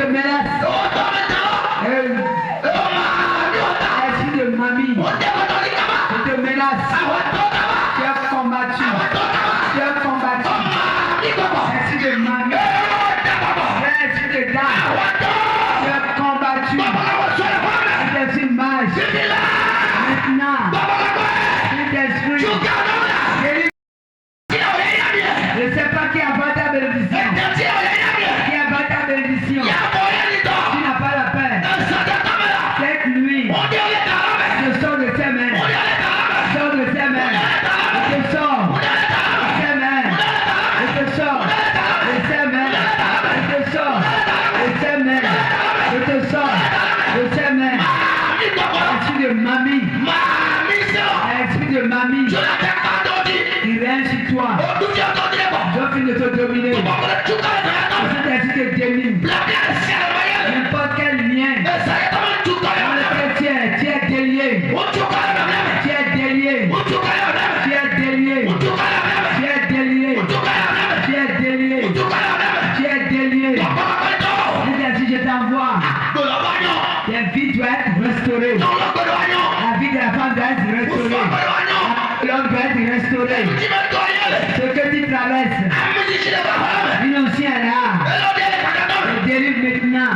menace. Esprit de mamie. Je te menace. Tu as combattu. Tu as combattu. Esprit de mamie. Esprit de dame. Tu as combattu. Tu es une mage. Maintenant. Tu es esprit. Je ne sais pas qui a volé ta bénédiction. Qui a volé ta bénédiction. Tu n'as pas la paix. Cette nuit, je sors de ses mains. Je sors de ses mains. Je sors de ses mains. Je sors de ses mains. Je sors de ses mains. Je te sors de ses mains. Esprit de mamie. Esprit de mamie. Il règne sur toi. Je finis de te dominer. Cet esprit te domine. N'importe quel lien dans lequel tu es délié. Tu es délié. Tu es délié. Tu es délié. Tu es délié. Tu es délié. Cet esprit, je t'envoie. Ta vie doit être restaurée. La vie de la femme doit être restaurée. L'homme doit être restauré. Ce que tu traverses, l'innocent est là. Je délivre maintenant.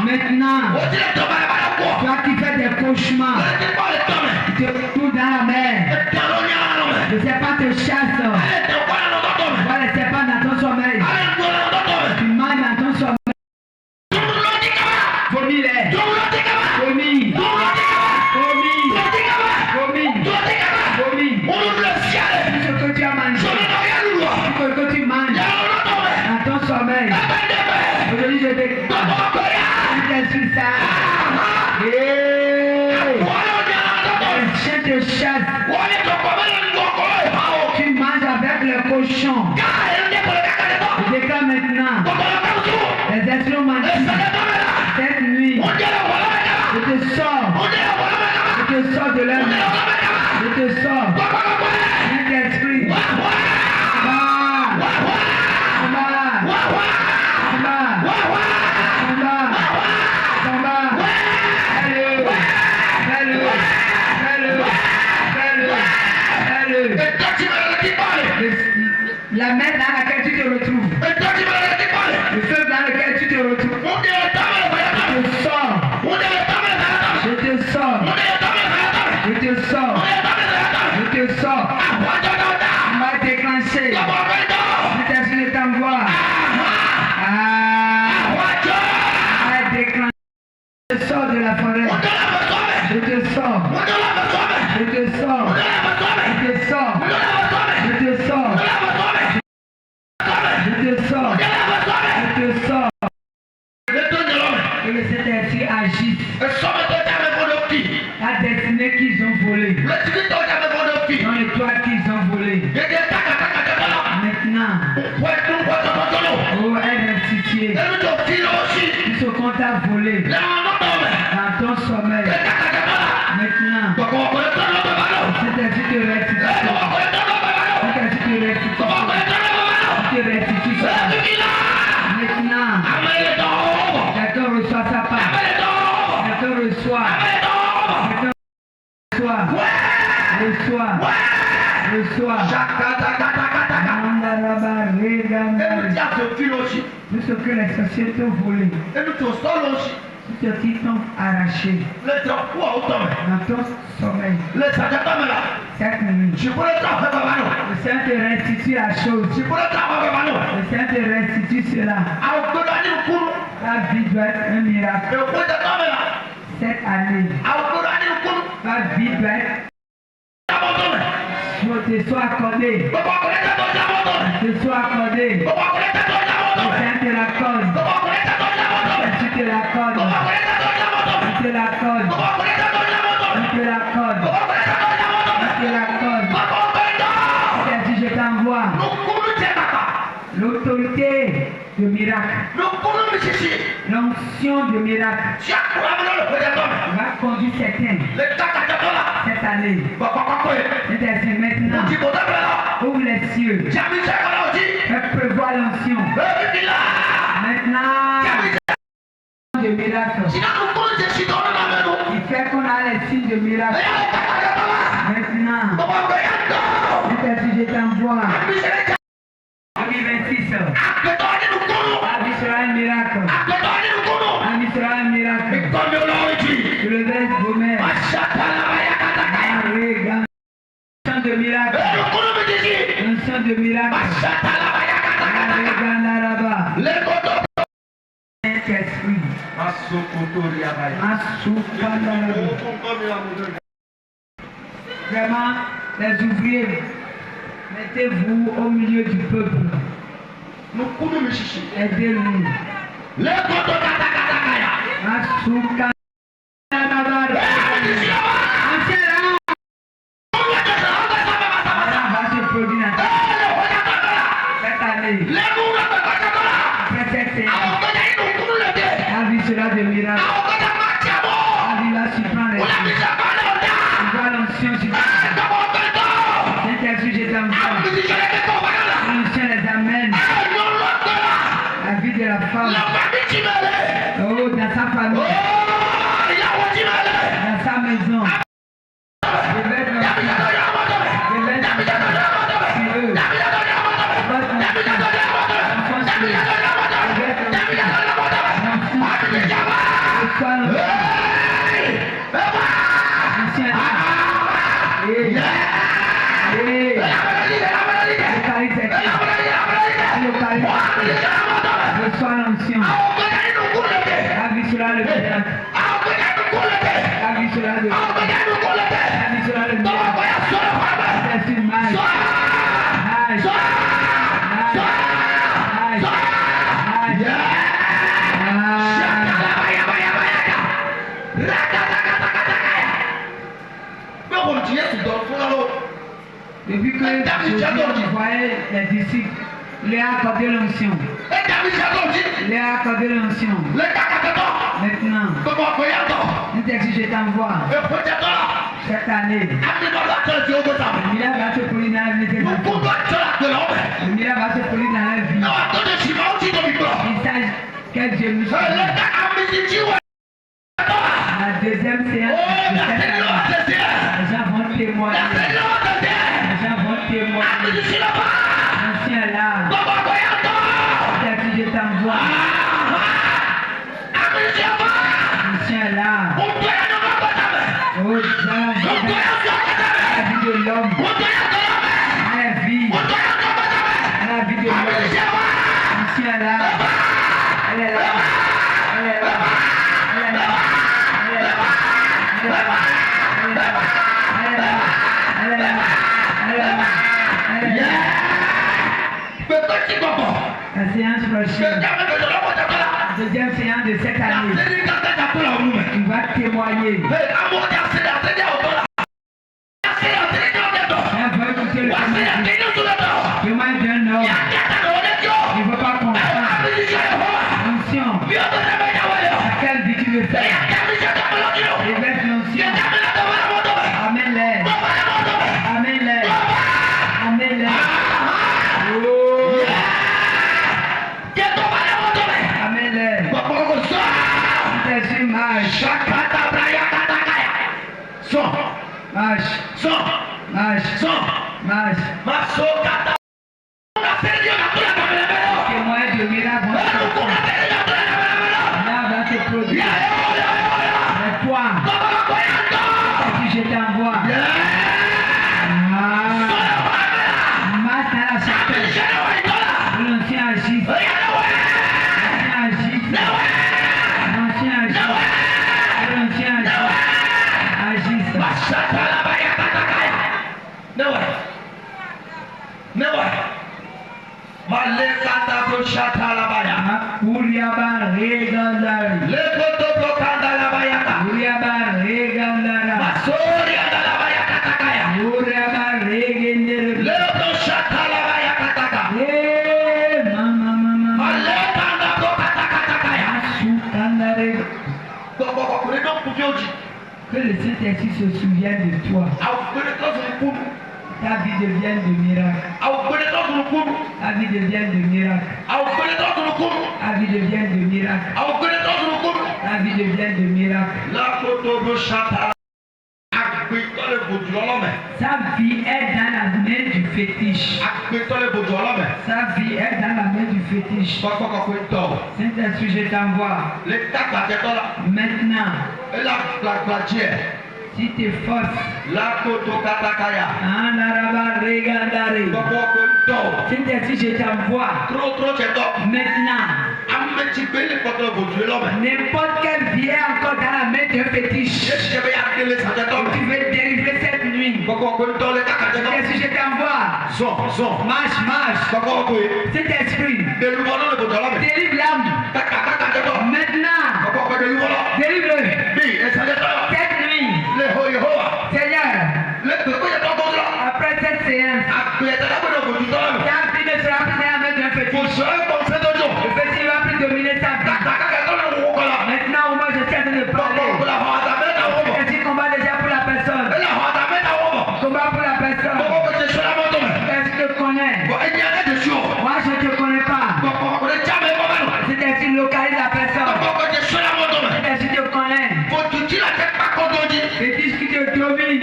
Maintenant, toi qui fais des cauchemars, tu te retrouves dans la mer. Le serpent te chasse. Vois le serpent dans ton sommeil. Tu manges dans ton sommeil. Vomis-les. Vomis. Vomis. Vomis. Tout ce que tu as mangé. Tout ce que tu manges dans ton sommeil. Aujourd'hui, je déclare. Tu suis ça. Le chien te chasse. Tu manges avec le cochon. Je déclare maintenant. Les esprits ont menti. Cette nuit, je te sors. Je te sors de leur main. Je te sors. Saint-Esprit. La mer dans laquelle tu te retrouves. Le feu dans lequel tu te retrouves. Je te sors. Je te sors. Je te sors. Je te sors. On va déclencher. Je t'envoie. On va déclencher. Je te sors de la forêt. Je te sors. Je te sors. Je te sors. Je te sors. Je te sors. Je te sors. Et le Saint-Esprit agisse. La destinée qu'ils ont volée. Dans les toits qu'ils ont volé. Maintenant. Oh, elle est restituée. Tout ce qu'on t'a volé. Dans ton sommeil. Maintenant. Saint-Esprit te restitue. Saint-Esprit te restitue. Tu restitues ça. Maintenant, chacun reçoit sa part. Chacun reçoit. Reçoit. Tout ce que les sociétés ont volé. Tout ce qu'ils t'ont arraché. Dans ton sommeil. Cette nuit. Le Seigneur te restitue la chose. Le Seigneur te restitue cela. Ta vie doit être un miracle. Cette année, ta vie doit être. Te soit accordé. Te soit accordé. Le Seigneur te l'accorde. Tu te l'accordes. Tu te l'accordes. Tu te l'accordes. Tu te l'accordes. Je t'envoie l'autorité de miracle. L'onction de miracle va conduire certains cette année. C'est maintenant. Ouvre les cieux. Fais prévoir l'onction. Maintenant. de miracle. Il fait qu'on a les signes de miracle. Maintenant, je t'envoie. 2026. Avis sera un miracle. Avis sera un miracle. Je le laisse vos mères. Un chant de miracle. Un chant de miracle. Saint-Esprit. Vraiment, les ouvriers, mettez-vous au milieu du peuple. Aidez-nous. Sera de miracle. Il va surprendre les choses. Il va l'onction sur toi. Saint-Esprit, je t'envoie. L'onction les amène. La vie de la femme. Oh, dans sa famille. Dans sa maison. Je vais être sur eux. Reçois l'onction. La vie sera le miracle. La vie sera le miracle. La vie sera le miracle. C'est une marche. Depuis que Jésus voyait les disciples, il leur a accordé l'onction. Il leur a accordé l'onction. Maintenant, je t'envoie. Cette année, le miracle va se produire dans la vie des enfants. Le miracle va se produire dans la vie. Il s'agit quel Dieu nous soit. La deuxième séance de cette année, les gens vont témoigner. Les gens vont témoigner. L'ancien là. Je t'envoie. L'ancien là. Oh, dans la vie de l'homme. Dans la vie. Dans la vie de l'homme. L'ancien là. Elle est là. Elle est là. Elle est là. Elle est là. Elle est là. Elle est là. Elle est là. Elle est là. Elle est là. Elle est là. La séance prochaine, la deuxième séance de cette année, il va témoigner. Il va écouter le témoignage d'un homme. Il ne veut pas comprendre. L'onction. Laquelle vie tu veux faire? Révèle l'onction. Amène-les. Amène-les. Amène-les. Témoin de miracle va se produire. Mais toi, je t'envoie. Marche dans la chapelle. L'ancien agisse. L'ancien agisse. L'ancien agisse. L'ancien agisse. Que le Saint-Esprit se souvienne de toi. Ta vie devienne de miracle. Ta vie devienne de miracle. Ta vie devienne de miracle. Ta vie devient de miracle. Sa vie est dans la main du fétiche. Sa vie est dans la main du fétiche. Saint-Esprit, je t'envoie. Maintenant, si tu es force, Saint-Esprit, je t'envoie. Maintenant, n'importe quelle vie est encore dans la main d'un fétiche. Tu veux délivrer cette nuit. Saint-Esprit, je t'envoie. Marche. Saint-Esprit, délivre l'âme. Maintenant, délivre-le. Cette nuit, Seigneur, après cette séance, ta vie ne sera plus dans la main d'un fétiche. Le fétiche va plus dominer sa vie. Maintenant, au moins, je suis en train de parler. Est-ce combat déjà pour la personne? Combat pour la personne. Est-ce que tu te connais? Moi, je ne te connais pas. C'est-à-dire, localise la personne. C'est-à-dire, tu te connais. Fétiche qui te domine.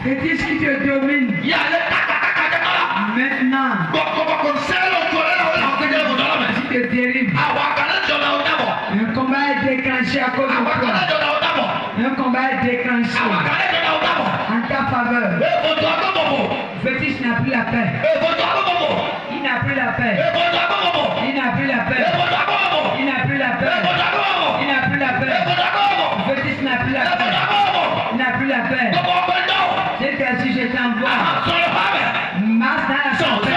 Fétiche qui te domine. Maintenant, si tu te dérives, un combat est déclenché à cause de toi. Un combat est déclenché en ta faveur. Fétiche n'a plus la paix. Il n'a plus la paix. Il n'a plus la paix. Il n'a plus la paix. Il n'a plus la paix. Fétiche n'a plus la paix. Il n'a plus la paix. C'est ainsi que je t'envoie. Marche dans la santé.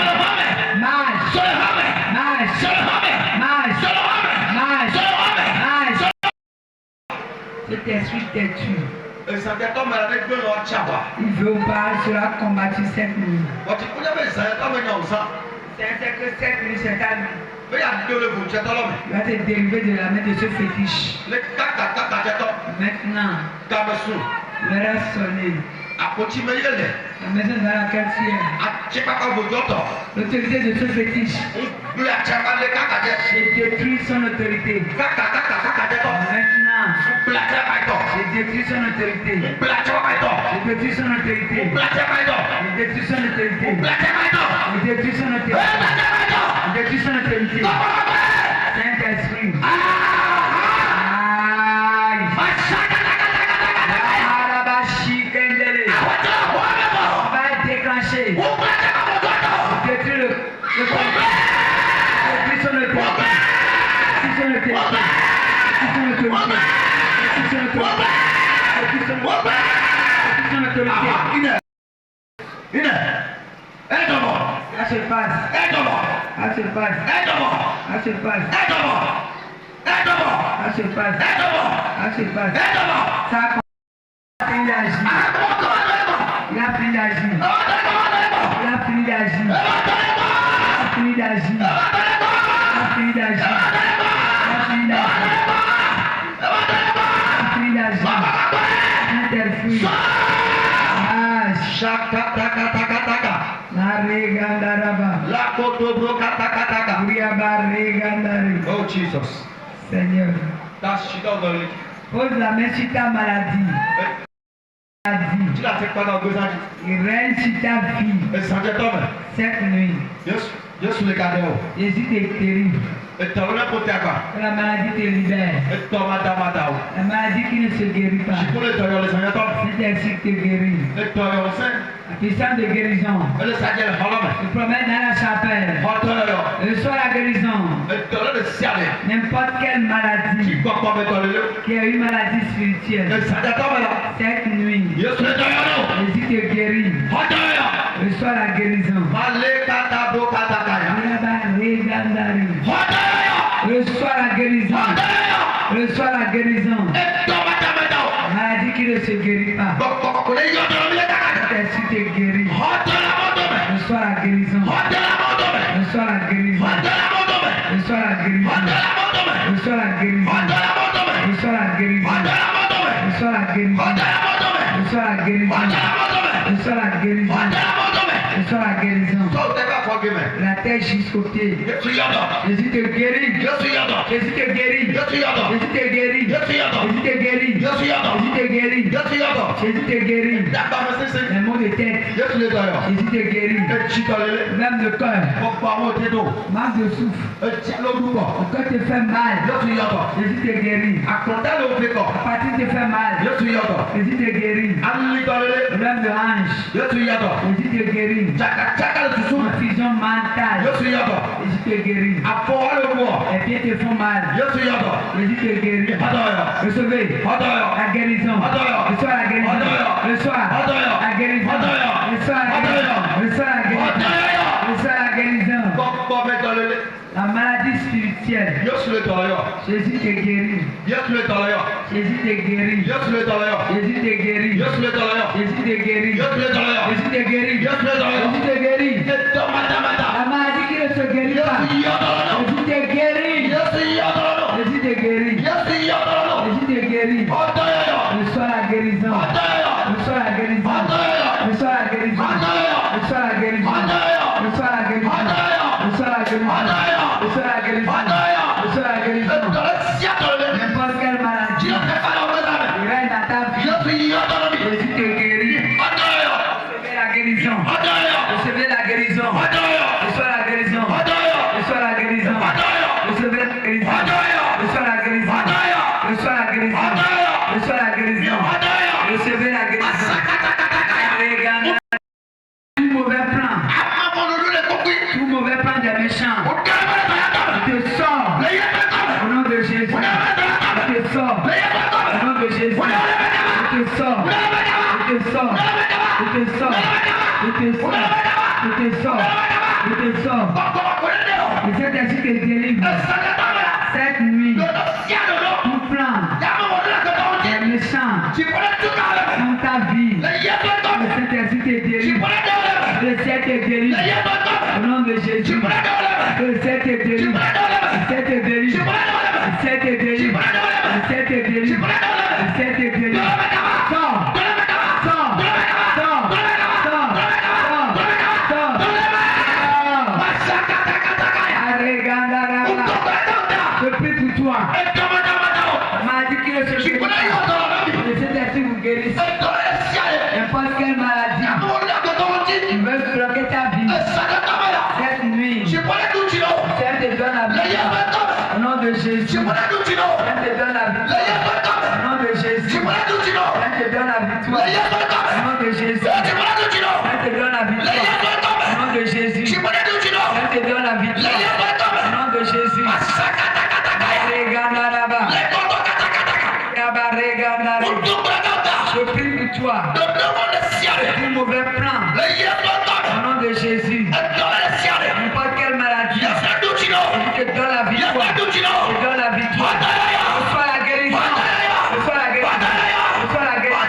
Marche. Cet esprit t'es tué. Il veut pas, sera combattu cette nuit. C'est que cette nuit, c'est ta nuit. Il va te dériver de la main de ce fétiche. Maintenant, l'heure a sonné. La maison dans laquelle tu es. L'autorité de ce fétiche. J'ai détruit son autorité. Maintenant, j'ai détruit son autorité. J'ai détruit son autorité. J'ai détruit son autorité. J'ai détruit son autorité. J'ai détruit son autorité. Saint-Esprit. Détruis le combat. Détruis son autorité. Détruis son autorité. Détruis son autorité. Détruis son autorité. Détruis son autorité. Détruis son autorité. Là se passe. Là se passe. Là se passe. Là se passe. Là se passe. Ça a fini d'agir. Il a fini d'agir. Il a fini d'agir. Il a fini d'agir. Il a fini d'agir. Il a fini d'agir. Il a fini d'agir. Interfui. Oh Jesus. Seigneur, Pose la main sur ta maladie. Tu l'as fait pendant 2 ans. Il règne sur ta vie. Cette nuit. Jésus est terrible. La maladie te libère. La maladie qui ne se guérit pas. C'est ainsi que te guérit. La puissance de guérison. Tu promets dans la chapelle. Reçois la guérison. N'importe quelle maladie qui a une maladie spirituelle. Cette nuit. Jésus te guérit. Reçois la guérison. Reçois la guérison. Reçois la guérison. Maladie qui ne se guérit pas. Ainsi te guérit. Reçois la guérison. Reçois la guérison. Reçois la guérison. Reçois la guérison. Reçois la guérison. Reçois la guérison. Reçois la guérison. Reçois la guérison. Reçois la guérison. La tête jusqu'au pied. Jésus te guérit. Jésus te guérit. Yesu yɔdɔ. Jésus te guérit. Yesu yɔdɔ. Jésus te guérit. Yesu yɔdɔ. Jésus te guérit. Yesu yɔdɔ. Jésus te guérit. Dagba mi sisi. Les maux de tête. Yesu le dɔ yɔ. Jésus te guérit. Etsi tɔ lele. Même le cœur. Gbogbo àwọn òde do. Manque de souffle. Etsi lórúkọ. Le cœur te fait mal. Yesu yɔdɔ. Jésus te guérit. Àkùntà ló fi kọ. La partie te fait mal. Yesu yɔdɔ. Jésus te guérit. Alili tɔ lele. Problème de hanche. Yesu yɔdɔ. Jésus te guérit. Tsaka le susu. Confusion mentale. Yesu yɔdɔ. Jésus te guérit. Afɔ alo wɔ. Les pieds te font mal. Yesu yɔdɔ. Jésus te guérit. Ɔdɔ yɔ. Recevez Ɔdɔ yɔ. la guérison. Le soir la guérison. Le soir la guérison. Le soir la guérison. Le soir la guérison. Le soir la guérison. Gbɔgbɔ bɛ tɔ lele. La maladie spirituelle. Yesu le tɔ yɔ. Jésus te guérit. Yesu le tɔ yɔ. Jésus te guérit. Yesu le tɔ yɔ. Jésus te guérit. Yesu le tɔ yɔ. Jésus te guérit. Yesu le tɔ yɔ. Jésus te guérit. Yesu le tɔ yɔ. Jésus te guérit. Etɔ matamata. La maladie qui ne se guérit pas. Yesu yɔdɔ. Jésus te guérit. Yesu yɔdɔ. Jésus te guérit. Yesu yɔdɔ. Jésus te guérit. Ɔdɔ yɔ. Le soir la guérison. Ɔdɔ yɔ. Le soir la guérison. Le soir la guérison. Le soir la guérison. Le soir la guérison. Le soir la guérison. Le soir la guérison. Le soir la guérison. N'importe quelle maladie. Il règne dans ta vie. Jésus te guérit. Recevez la guérison. Recevez la guérison. Le soir la guérison. Le soir la guérison. Recevez la guérison. Le soir la guérison. Le soir la guérison. Le soir la guérison. Recevez la guérison. Tout mauvais plan. Tout mauvais plan des méchants. Je te sors. Au nom de Jésus. Je te sors. Au nom de Jésus. Je te sors. Je te sors. Je te sors. Je te sors. Je te sors. Je te sors. Et cet esprit te délivre. Cette nuit. Tout plan des méchants dans ta vie. Et cet esprit te délivre. Le ciel te délivre. Au nom de Jésus. Le ciel te délivre. Le ciel te délivre. Le ciel te délivre. Le ciel te délivre. Le ciel te délivre. Sors. Sors. Sors. Sors. Sors. Sors. Je prie pour toi. M'a dit que ce que cet esprit vous guérisse. N'importe quelle maladie. Il veut bloquer ta vie. Cette nuit. Seigneur te donne la vie. Au nom de Jésus. Seigneur te donne la victoire. Au nom de Jésus. Seigneur te donne la victoire. Au nom de Jésus. Seigneur te donne la victoire. Au nom de Jésus. Seigneur te donne la victoire. Au nom de Jésus. Je prie pour toi. Tout mauvais plan. Au nom de Jésus. N'importe quelle maladie. Je te donne la victoire. Je te donne la victoire. Reçois la guérison. Reçois la guérison. Reçois la guérison.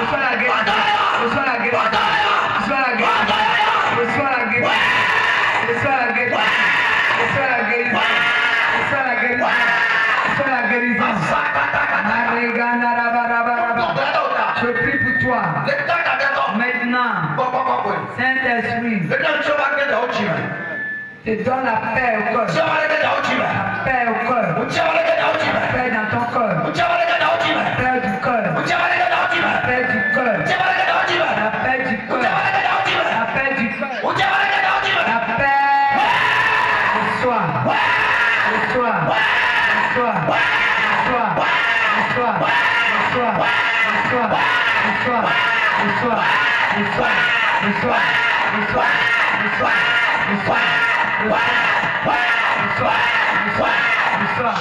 Reçois la guérison. Reçois la guérison. Reçois la guérison. Reçois la guérison. Reçois la guérison. Reçois la guérison. Reçois la guérison. Reçois la guérison. Je prie pour toi. Maintenant, Saint-Esprit, te donne la paix au cœur. La paix au cœur. La paix dans ton cœur. La paix du cœur. La paix du cœur. La paix du cœur. La paix du cœur. La paix. Le soir. Le soir. Le soir. Le soir. Le soir. Le soir. Le soir. Le soir. Le soir. Le soir. Le soir. Le soir. Le soir. Le soir.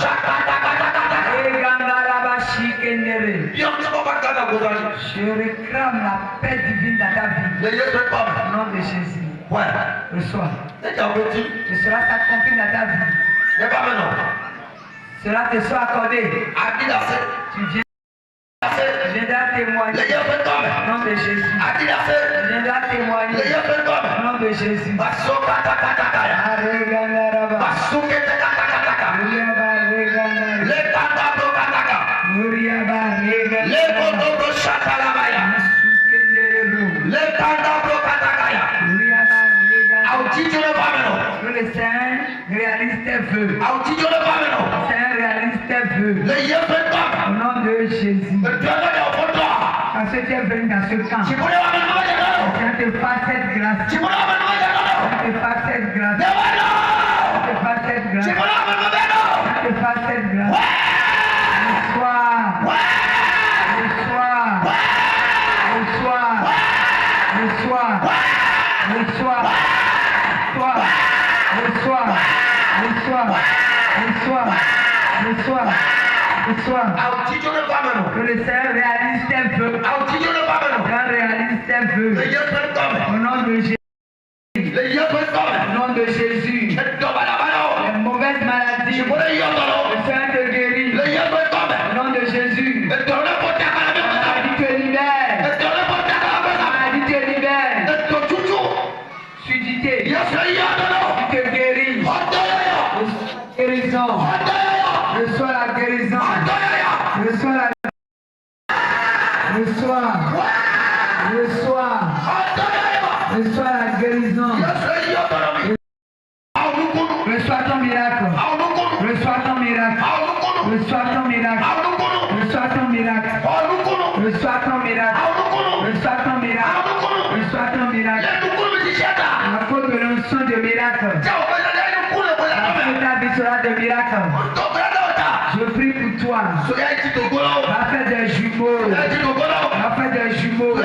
Je réclame la paix divine dans ta vie. Au nom de Jésus. Reçois. Cela s'accomplit dans ta vie. Cela te soit accordé. Tu viendras témoigner. Au nom de Jésus. Tu viendras témoigner. Au nom de Jésus. Le Saint réalise tes vœux. feu. Le Dieu peut Au comme. nom de Jésus. Le Dieu est au toi. Parce que tu es venu dans ce camp. Tu voulais avoir le nom de l'eau. Seigneur, te fasse cette grâce. Tu voulais avoir le nom de l'eau. Te fasse cette grâce. De l'eau. Te fasse cette Tu grâce. voulais avoir le nom de l'eau. Te fasse cette grâce. Ouais. Le soir. Le soir. Le soir. Le soir. Le soir. Le soir. Le soir. Le soir. Le soir. Le soir. Que le Seigneur réalise tes vœux. Seigneur réalise tes vœux. Au nom de Jésus. Au nom de Jésus. Les mauvaises maladies. Le Seigneur te guérit. Au nom de Jésus. Maladie te libère. Maladie te libère. Sudité. Tu te guéris. Guérison. Reçois la guérison. Reçois la Reçois la guérison. Reçois ton miracle. Reçois ton miracle. Reçois ton miracle. Reçois ton miracle. Reçois ton miracle. Reçois ton miracle. Reçois ton miracle. À cause de l'onction de miracle. Ta vie sera de miracle. Je prie pour toi. Va faire des jumeaux. Va faire des jumeaux. Va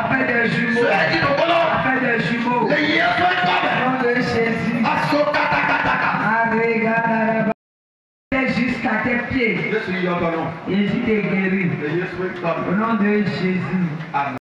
faire des jumeaux. Va faire des jumeaux. Au nom de Jésus. Jusqu'à tes pieds. Jésus t'est guéri. Au nom de Jésus. Amen.